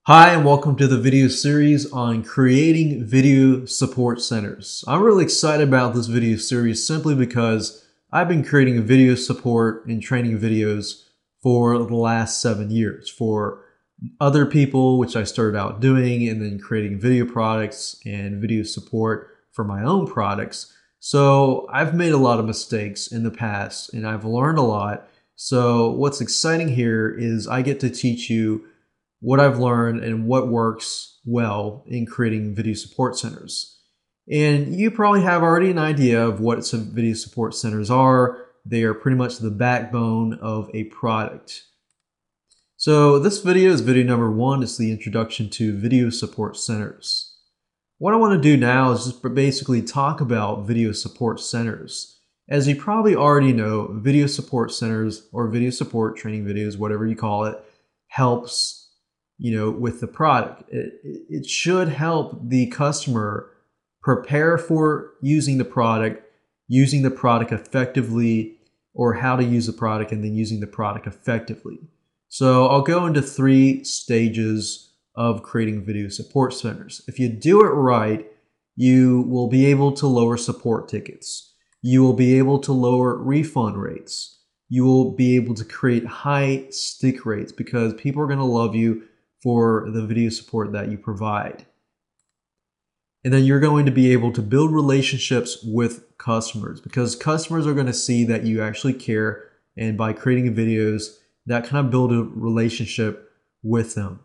Hi, and welcome to the video series on creating video support centers. I'm really excited about this video series simply because I've been creating video support and training videos for the last 7 years for other people, which I started out doing, and then creating video products and video support for my own products. So I've made a lot of mistakes in the past and I've learned a lot. So what's exciting here is I get to teach you what I've learned and what works well in creating video support centers. And you probably have already an idea of what some video support centers are. They are pretty much the backbone of a product. So this video is video number 1. It's the introduction to video support centers. What I want to do now is just basically talk about video support centers. As you probably already know, video support centers or video support training videos, whatever you call it, helps with the product. It should help the customer prepare for using the product effectively, or how to use the product and then using the product effectively. So I'll go into 3 stages of creating video support centers. If you do it right, you will be able to lower support tickets. You will be able to lower refund rates. You will be able to create high stick rates because people are going to love you for the video support that you provide. And then you're going to be able to build relationships with customers because customers are going to see that you actually care, and by creating videos that kind of build a relationship with them.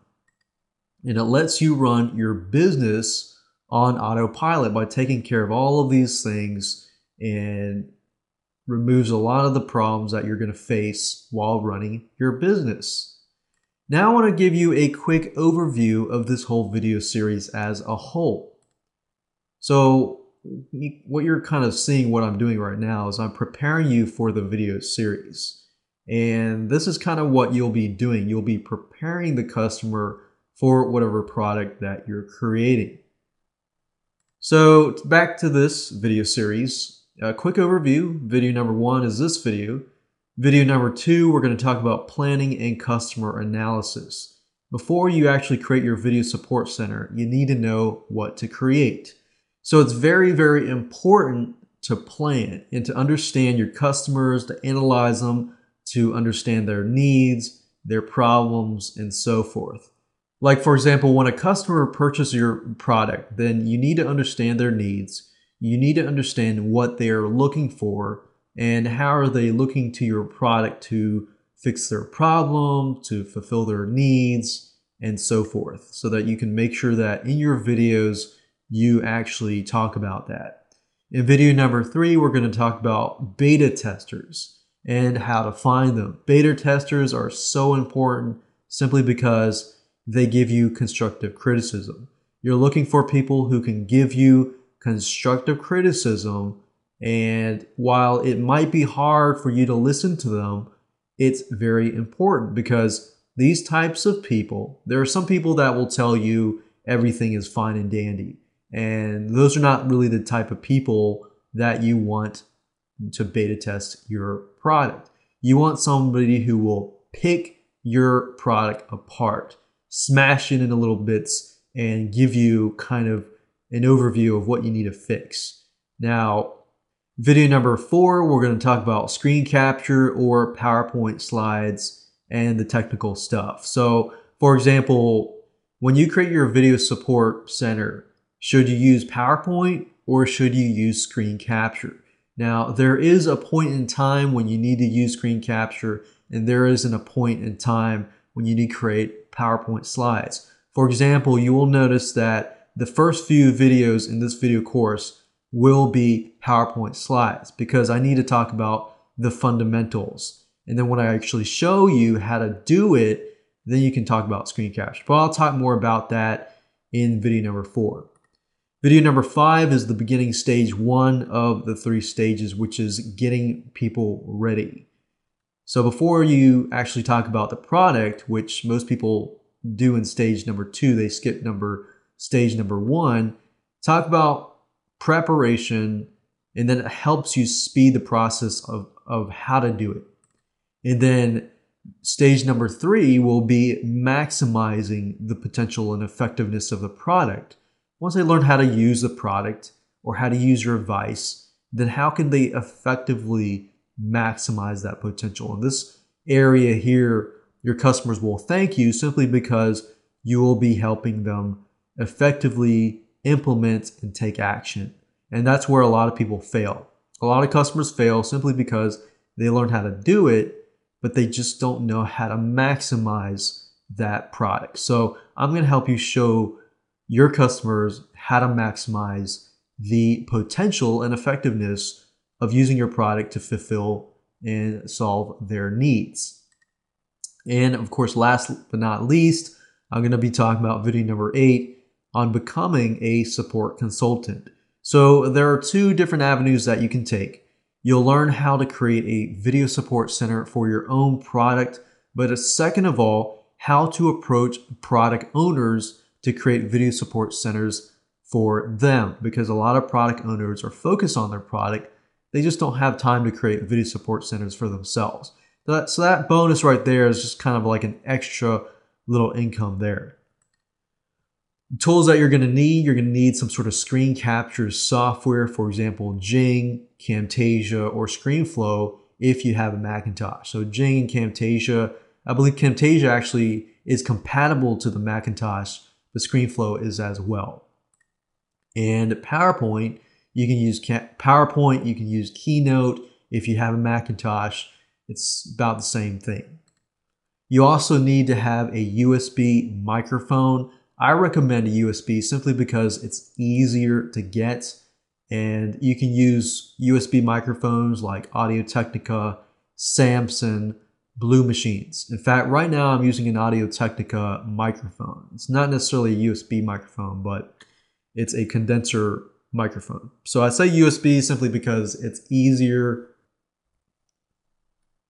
And it lets you run your business on autopilot by taking care of all of these things, and removes a lot of the problems that you're going to face while running your business. Now I want to give you a quick overview of this whole video series as a whole. So what you're kind of seeing, what I'm doing right now, is I'm preparing you for the video series. And this is kind of what you'll be doing. You'll be preparing the customer for whatever product that you're creating. So back to this video series, a quick overview. Video number 1 is this video. Video number 2, we're going to talk about planning and customer analysis. Before you actually create your video support center, you need to know what to create. So it's very, very important to plan and to understand your customers, to analyze them, to understand their needs, their problems, and so forth. Like, for example, when a customer purchases your product, then you need to understand their needs. You need to understand what they're looking for, and how are they looking to your product to fix their problem, to fulfill their needs, and so forth, so that you can make sure that in your videos you actually talk about that. In video number 3, we're going to talk about beta testers and how to find them. Beta testers are so important simply because they give you constructive criticism. You're looking for people who can give you constructive criticism. And while it might be hard for you to listen to them, it's very important because these types of people, there are some people that will tell you everything is fine and dandy. And those are not really the type of people that you want to beta test your product. You want somebody who will pick your product apart, smash it into little bits, and give you kind of an overview of what you need to fix. Now, video number 4, we're going to talk about screen capture or PowerPoint slides and the technical stuff. So, for example, when you create your video support center, should you use PowerPoint or should you use screen capture? Now, there is a point in time when you need to use screen capture, and there isn't a point in time when you need to create PowerPoint slides. For example, you will notice that the first few videos in this video course will be PowerPoint slides because I need to talk about the fundamentals. And then when I actually show you how to do it, then you can talk about screen capture. But I'll talk more about that in video number 4. Video number 5 is the beginning stage 1 of the 3 stages, which is getting people ready. So before you actually talk about the product, which most people do in stage number 2, they skip stage number 1, talk about preparation, and then it helps you speed the process of how to do it. And then Stage number 3 will be maximizing the potential and effectiveness of the product. Once they learn how to use the product or how to use your advice, then how can they effectively maximize that potential? In this area here, your customers will thank you simply because you will be helping them effectively implement and take action. And that's where a lot of people fail. A lot of customers fail simply because they learn how to do it, but they just don't know how to maximize that product. So I'm going to help you show your customers how to maximize the potential and effectiveness of using your product to fulfill and solve their needs. And of course, last but not least, I'm going to be talking about video number 8 on becoming a support consultant. So there are 2 different avenues that you can take. You'll learn how to create a video support center for your own product, but second of all, how to approach product owners to create video support centers for them, because a lot of product owners are focused on their product. They just don't have time to create video support centers for themselves. So that bonus right there is just kind of like an extra little income there. Tools that you're going to need some sort of screen capture software, for example, Jing, Camtasia, or ScreenFlow if you have a Macintosh. So Jing and Camtasia, I believe Camtasia actually is compatible to the Macintosh, but ScreenFlow is as well. And PowerPoint, you can use PowerPoint, you can use Keynote if you have a Macintosh. It's about the same thing. You also need to have a USB microphone. I recommend a USB simply because it's easier to get, and you can use USB microphones like Audio-Technica, Samson, Blue Machines. In fact, right now I'm using an Audio-Technica microphone. It's not necessarily a USB microphone, but it's a condenser microphone. So I say USB simply because it's easier.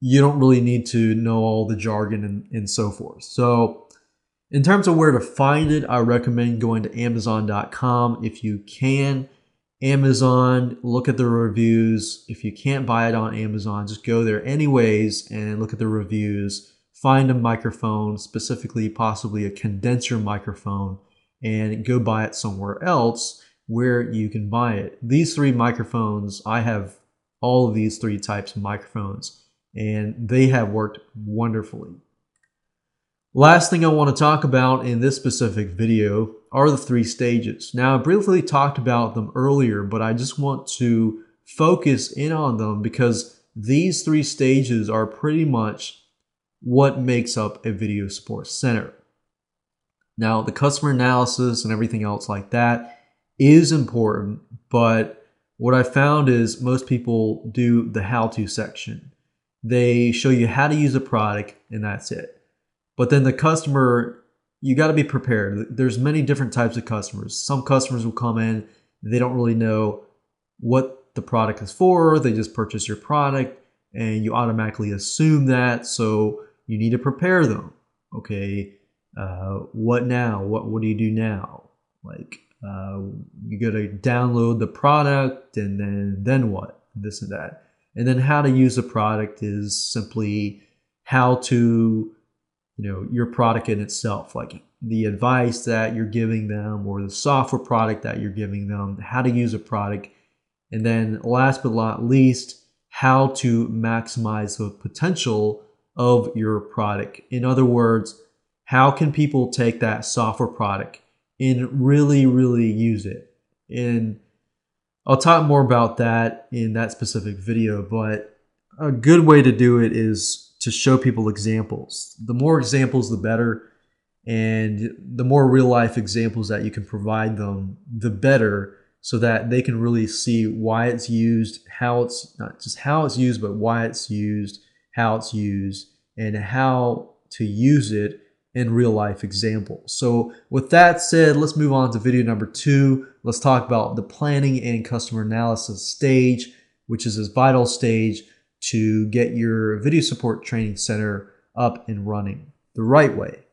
You don't really need to know all the jargon and so forth. So in terms of where to find it, I recommend going to Amazon.com if you can. Amazon, look at the reviews. If you can't buy it on Amazon, just go there anyways and look at the reviews. Find a microphone, specifically possibly a condenser microphone, and go buy it somewhere else where you can buy it. These 3 microphones, I have all of these 3 types of microphones, and they have worked wonderfully. Last thing I want to talk about in this specific video are the 3 stages. Now, I briefly talked about them earlier, but I just want to focus in on them because these 3 stages are pretty much what makes up a video support center. Now, the customer analysis and everything else like that is important, but what I found is most people do the how-to section. They show you how to use a product and that's it. But then the customer, you got to be prepared. There's many different types of customers. Some customers will come in, they don't really know what the product is for. They just purchase your product and you automatically assume that. So you need to prepare them. Okay, what now? What do you do now? Like you got to download the product and then what? This and that. And then how to use the product is simply how to, your product in itself, like the advice that you're giving them or the software product that you're giving them, how to use a product. And then last but not least, how to maximize the potential of your product. In other words, how can people take that software product and really, really use it? And I'll talk more about that in that specific video, but a good way to do it is to show people examples. The more examples, the better. And the more real life examples that you can provide them, the better, so that they can really see why it's used, how it's not just how it's used, but why it's used, how it's used, and how to use it in real life examples. So with that said, let's move on to video number 2. Let's talk about the planning and customer analysis stage, which is a vital stage to get your video support training center up and running the right way.